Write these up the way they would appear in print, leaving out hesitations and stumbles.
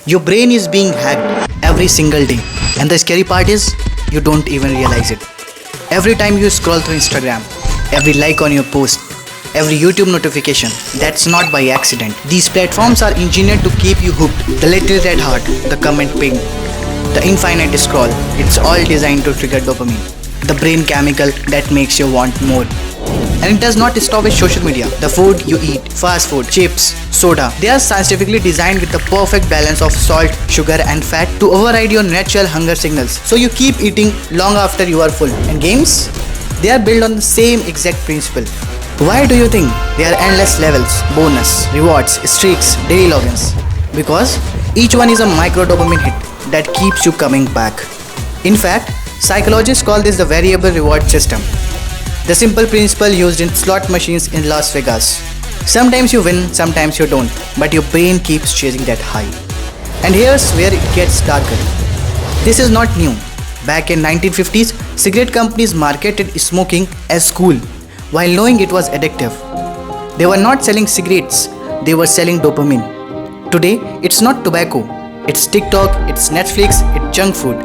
Your brain is being hacked every single day. And the scary part is, you don't even realize it. Every time you scroll through Instagram, every like on your post, every YouTube notification, that's not by accident. These platforms are engineered to keep you hooked. The little red heart, the comment ping, the infinite scroll, it's all designed to trigger dopamine, the brain chemical that makes you want more. And it does not stop with social media. The food you eat, fast food, chips, soda, they are scientifically designed with the perfect balance of salt, sugar and fat to override your natural hunger signals. So you keep eating long after you are full. And games? They are built on the same exact principle. Why do you think there are endless levels, bonus, rewards, streaks, daily logins? Because each one is a micro dopamine hit that keeps you coming back. In fact, psychologists call this the variable reward system. The simple principle used in slot machines in Las Vegas. Sometimes you win, sometimes you don't, but your brain keeps chasing that high. And here's where it gets darker. This is not new. Back in 1950s, cigarette companies marketed smoking as cool, while knowing it was addictive. They were not selling cigarettes, they were selling dopamine. Today, it's not tobacco, it's TikTok, it's Netflix, it's junk food.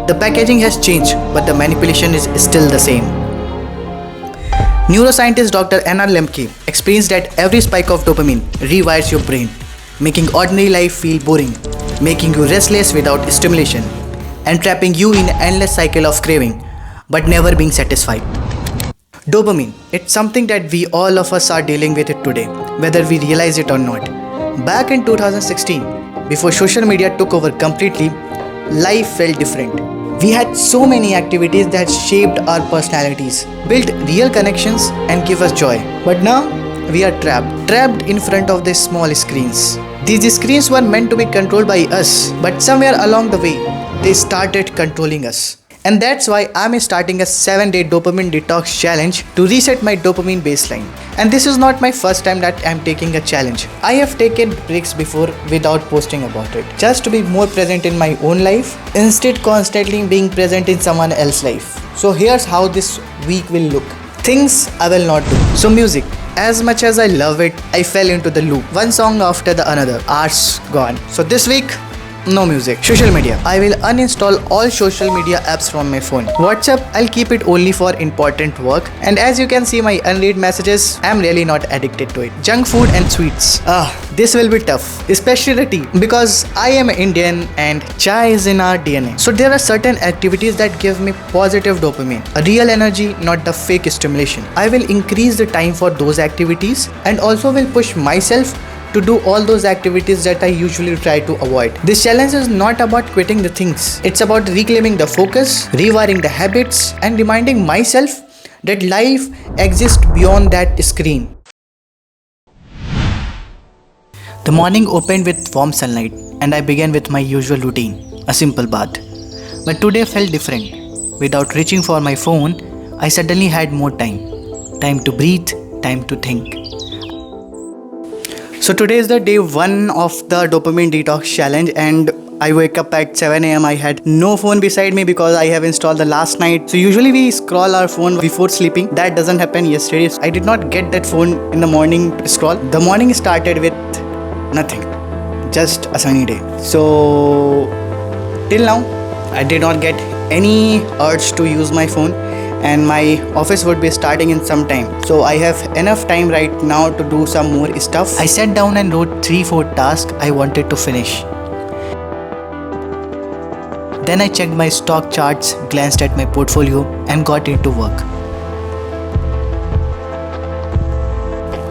The packaging has changed, but the manipulation is still the same. Neuroscientist Dr. Anna Lemke explains that every spike of dopamine rewires your brain, making ordinary life feel boring, making you restless without stimulation, and trapping you in an endless cycle of craving, but never being satisfied. Dopamine, it's something that we all of us are dealing with it today, whether we realize it or not. Back in 2016, before social media took over completely, life felt different. We had so many activities that shaped our personalities, built real connections and gave us joy. But now, we are trapped in front of these small screens. These screens were meant to be controlled by us, but somewhere along the way, they started controlling us. And that's why I'm starting a 7-day dopamine detox challenge to reset my dopamine baseline. And this is not my first time that I'm taking a challenge. I have taken breaks before without posting about it, just to be more present in my own life, instead constantly being present in someone else's life. So here's how this week will look. Things I will not do. So music. As much as I love it, I fell into the loop. One song after the another. Hours gone. So this week, no music. Social media. I will uninstall all social media apps from my phone. WhatsApp, I'll keep it only for important work. And as you can see my unread messages, I'm really not addicted to it. Junk food and sweets. This will be tough. Especially the tea. Because I am Indian and chai is in our DNA. So there are certain activities that give me positive dopamine. A real energy, not the fake stimulation. I will increase the time for those activities and also will push myself to do all those activities that I usually try to avoid. This challenge is not about quitting the things. It's about reclaiming the focus, rewiring the habits, and reminding myself that life exists beyond that screen. The morning opened with warm sunlight, and I began with my usual routine, a simple bath. But today felt different. Without reaching for my phone, I suddenly had more time. Time to breathe, time to think. So today is the day 1 of the dopamine detox challenge, and I wake up at 7 a.m. I had no phone beside me because I have installed the last night. So usually we scroll our phone before sleeping. That doesn't happen yesterday. I did not get that phone in the morning to scroll. The morning started with nothing. Just a sunny day. So till now I did not get any urge to use my phone. And my office would be starting in some time. So I have enough time right now to do some more stuff. I sat down and wrote 3-4 tasks I wanted to finish. Then I checked my stock charts, glanced at my portfolio and got into work.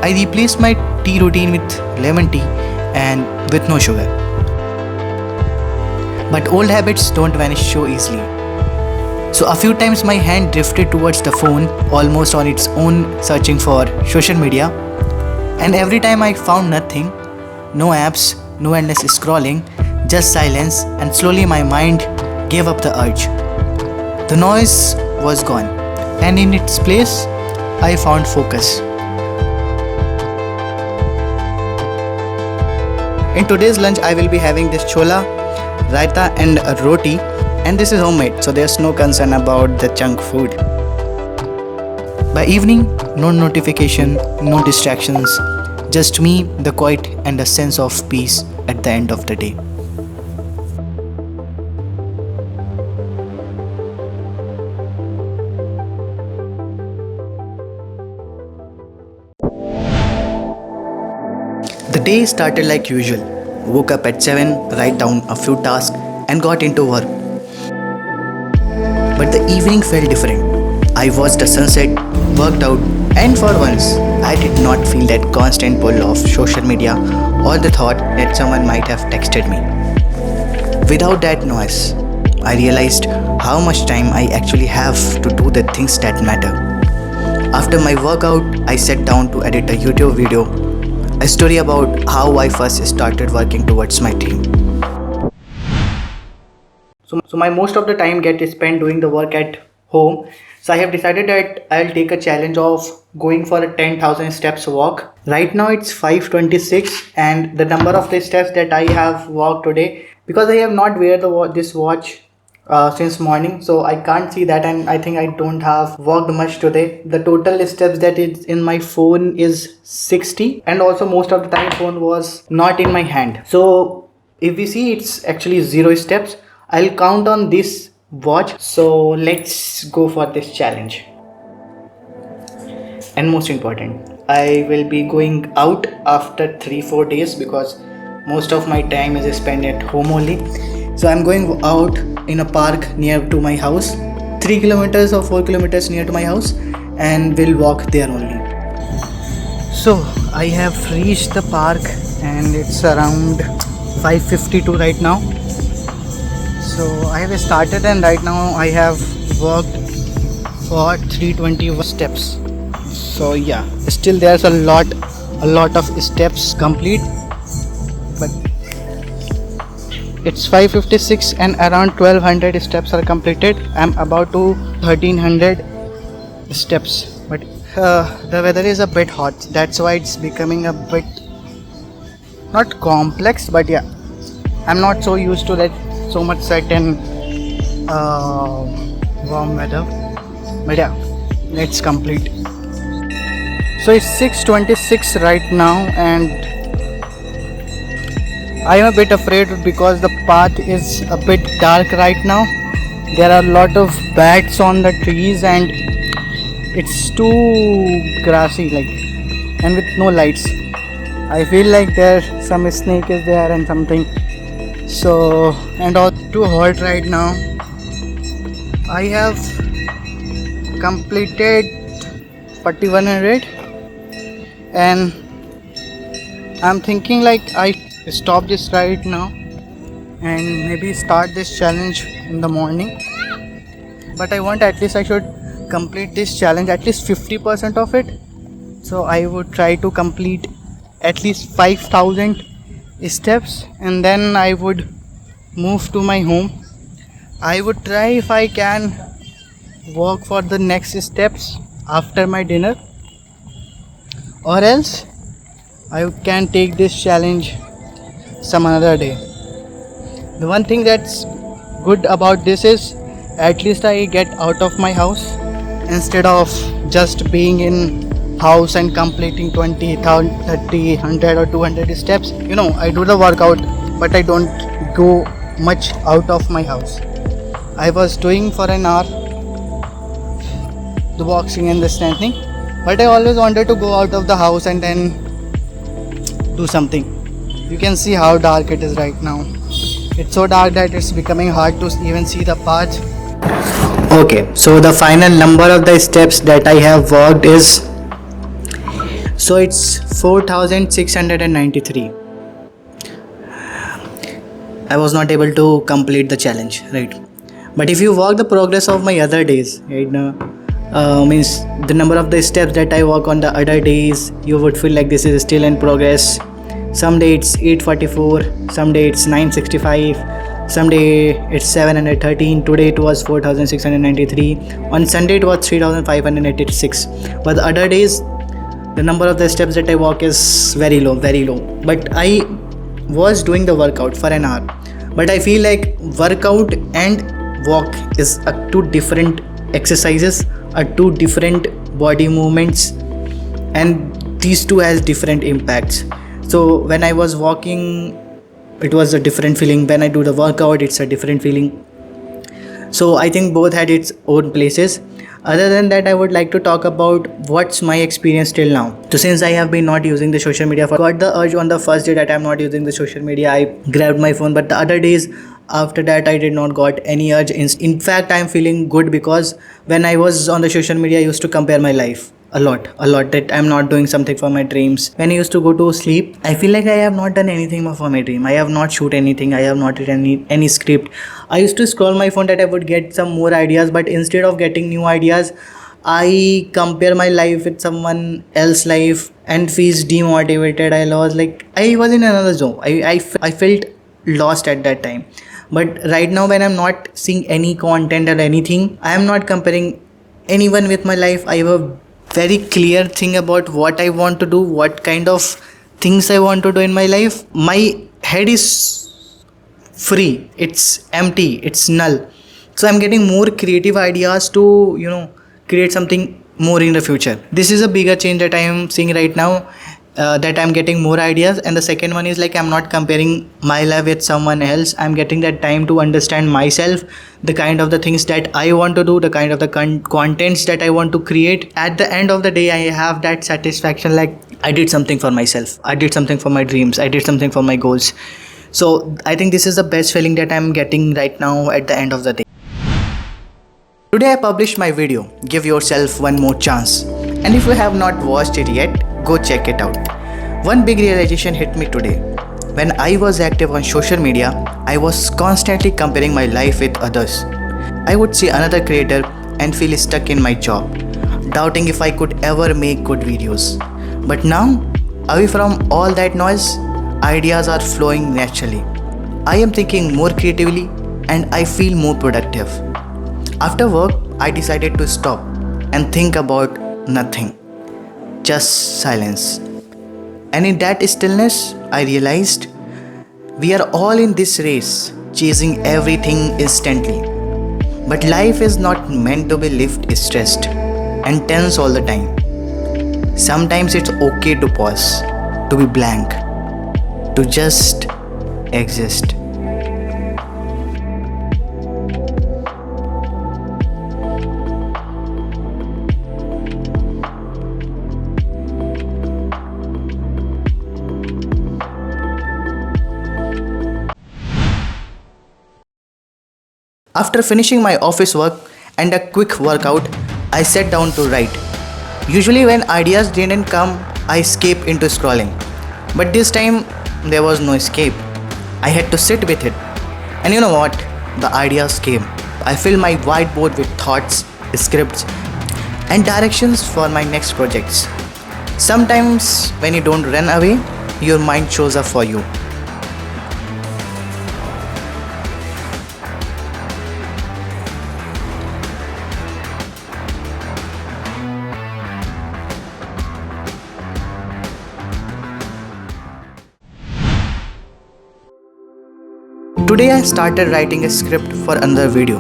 I replaced my tea routine with lemon tea and with no sugar. But old habits don't vanish so easily. So a few times my hand drifted towards the phone, almost on its own, searching for social media. And every time I found nothing, no apps, no endless scrolling, just silence, and slowly my mind gave up the urge. The noise was gone, and in its place, I found focus. In today's lunch, I will be having this chola, raita and a roti. And this is homemade, so there's no concern about the junk food. By evening, no notification, no distractions, Just me, the quiet, and a sense of peace at the end of the day. The day started like usual. Woke up at 7, write down a few tasks, and got into work. But the evening felt different. I watched the sunset, worked out, and for once, I did not feel that constant pull of social media or the thought that someone might have texted me. Without that noise, I realized how much time I actually have to do the things that matter. After my workout, I sat down to edit a YouTube video, a story about how I first started working towards my dream. So my most of the time get spent doing the work at home. So I have decided that I'll take a challenge of going for a 10,000 steps walk. Right now it's 5:26 and the number of the steps that I have walked today, because I have not wear this watch since morning, so I can't see that, and I think I don't have walked much today. The total steps that is in my phone is 60, and also most of the time phone was not in my hand. So if we see, it's actually 0 steps. I'll count on this watch. So let's go for this challenge. And most important, I will be going out after 3-4 days because most of my time is spent at home only. So I'm going out in a park near to my house, 3 kilometers or 4 kilometers near to my house, and we'll walk there only. So I have reached the park and it's around 5:52 right now. So I have started and right now I have walked for 320 steps. So yeah, still there's a lot of steps complete, but it's 5:56 and around 1200 steps are completed. I'm about to 1300 steps, but the weather is a bit hot, that's why it's becoming a bit not complex, but yeah, I'm not so used to that so much sweat and warm weather. But yeah, let's complete. So it's 6:26 right now and I am a bit afraid because the path is a bit dark right now. There are a lot of bats on the trees and it's too grassy and with no lights. I feel like there's some snake is there and something. So, and all too hot right now. I have completed 4100 and I'm thinking I stop this right now and maybe start this challenge in the morning, but I want at least I should complete this challenge at least 50% of it. So I would try to complete at least 5000 steps and then I would move to my home. I would try if I can walk for the next steps after my dinner, or else I can take this challenge some another day. The one thing that's good about this is at least I get out of my house instead of just being in house and completing 20, 30, 100 or 200 steps. I do the workout but I don't go much out of my house. I was doing for an hour the boxing and the standing, but I always wanted to go out of the house and then do something. You can see how dark it is right now. It's so dark that it's becoming hard to even see the path. Okay, so the final number of the steps that I have walked is, so it's 4693. I was not able to complete the challenge, right? But if you walk the progress of my other days, right now, means the number of the steps that I walk on the other days, you would feel like this is still in progress. Some day it's 844, some day it's 965, some day it's 713. Today it was 4693. On Sunday it was 3586. But the other days, the number of the steps that I walk is very low. But I was doing the workout for an hour, but I feel like workout and walk is two different exercises, two different body movements, and these two has different impacts. So when I was walking, it was a different feeling. When I do the workout, it's a different feeling. So I think both had its own places. Other than that, I would like to talk about what's my experience till now. So since I have been not using the social media, got the urge on the first day that I'm not using the social media, I grabbed my phone. But the other days after that, I did not got any urge. In fact, I'm feeling good because when I was on the social media, I used to compare my life a lot that I'm not doing something for my dreams. When I used to go to sleep, I feel like I have not done anything for my dream. I have not shoot anything. I have not written any script. I used to scroll my phone that I would get some more ideas, but instead of getting new ideas, I compare my life with someone else's life and feels demotivated. I was in another zone. I felt lost at that time. But right now, when I'm not seeing any content or anything, I am not comparing anyone with my life. I have a very clear thing about what I want to do, what kind of things I want to do in my life. My head is free, it's empty, it's null. So I'm getting more creative ideas to create something more in the future. This is a bigger change that I am seeing right now, that I'm getting more ideas. And the second one is like I'm not comparing my life with someone else. I'm getting that time to understand myself, the kind of the things that I want to do, the kind of the contents that I want to create. At the end of the day, I have that satisfaction, like I did something for myself, I did something for my dreams, I did something for my goals. So I think this is the best feeling that I'm getting right now at the end of the day. Today I published my video, Give Yourself One More Chance. And if you have not watched it yet, go check it out. One big realization hit me today. When I was active on social media, I was constantly comparing my life with others. I would see another creator and feel stuck in my job, doubting if I could ever make good videos. But now, away from all that noise, ideas are flowing naturally. I am thinking more creatively and I feel more productive. After work, I decided to stop and think about nothing, just silence. And in that stillness, I realized we are all in this race, chasing everything instantly. But life is not meant to be lived stressed and tense all the time. Sometimes it's okay to pause, to be blank, to just exist. After finishing my office work and a quick workout, I sat down to write. Usually when ideas didn't come, I escape into scrolling. But this time, there was no escape. I had to sit with it. And you know what? The ideas came. I filled my whiteboard with thoughts, scripts, and directions for my next projects. Sometimes when you don't run away, your mind shows up for you. Today I started writing a script for another video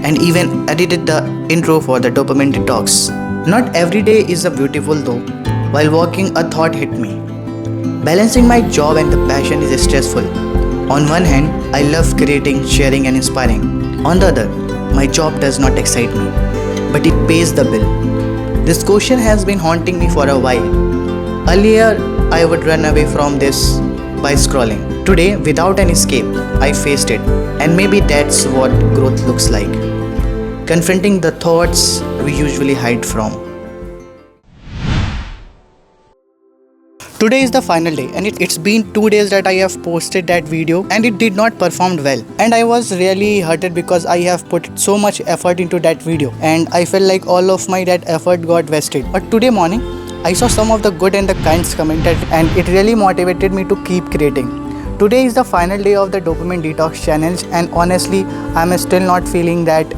and even edited the intro for the Dopamine Detox. Not every day is a beautiful though. While walking, a thought hit me. Balancing my job and the passion is stressful. On one hand, I love creating, sharing and inspiring. On the other, my job does not excite me, but it pays the bill. This question has been haunting me for a while. Earlier, I would run away from this by scrolling. Today, without an escape, I faced it, and maybe that's what growth looks like. Confronting the thoughts we usually hide from. Today is the final day and it's been 2 days that I have posted that video and it did not perform well. And I was really hurted because I have put so much effort into that video and I felt like all of my that effort got wasted. But today morning, I saw some of the good and the kinds commented and it really motivated me to keep creating. Today is the final day of the Dopamine Detox challenge and honestly, I'm still not feeling that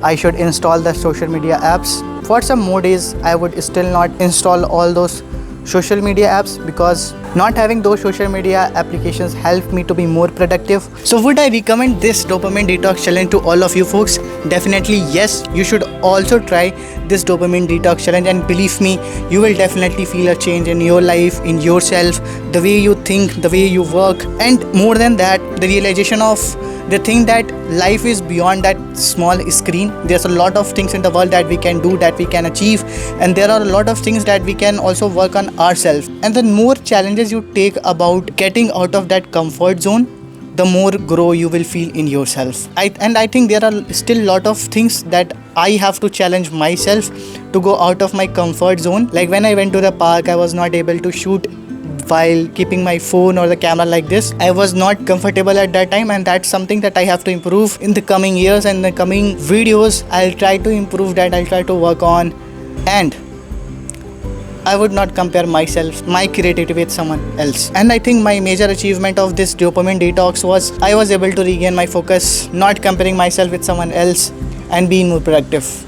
I should install the social media apps. For some more days, I would still not install all those social media apps, because not having those social media applications helped me to be more productive. So would I recommend this dopamine detox challenge to all of you folks? Definitely yes, you should also try this dopamine detox challenge, and believe me, you will definitely feel a change in your life, in yourself, the way you think, the way you work, and more than that, the realization of the thing that life is beyond that small screen. There's a lot of things in the world that we can do, that we can achieve, and there are a lot of things that we can also work on ourselves. And the more challenges you take about getting out of that comfort zone, the more grow you will feel in yourself. I think there are still a lot of things that I have to challenge myself to go out of my comfort zone. Like when I went to the park, I was not able to shoot while keeping my phone or the camera like this. I was not comfortable at that time, and that's something that I have to improve in the coming years and the coming videos. I'll try to improve that, I'll try to work on, and I would not compare myself, my creativity with someone else. And I think my major achievement of this dopamine detox was I was able to regain my focus, not comparing myself with someone else, and being more productive.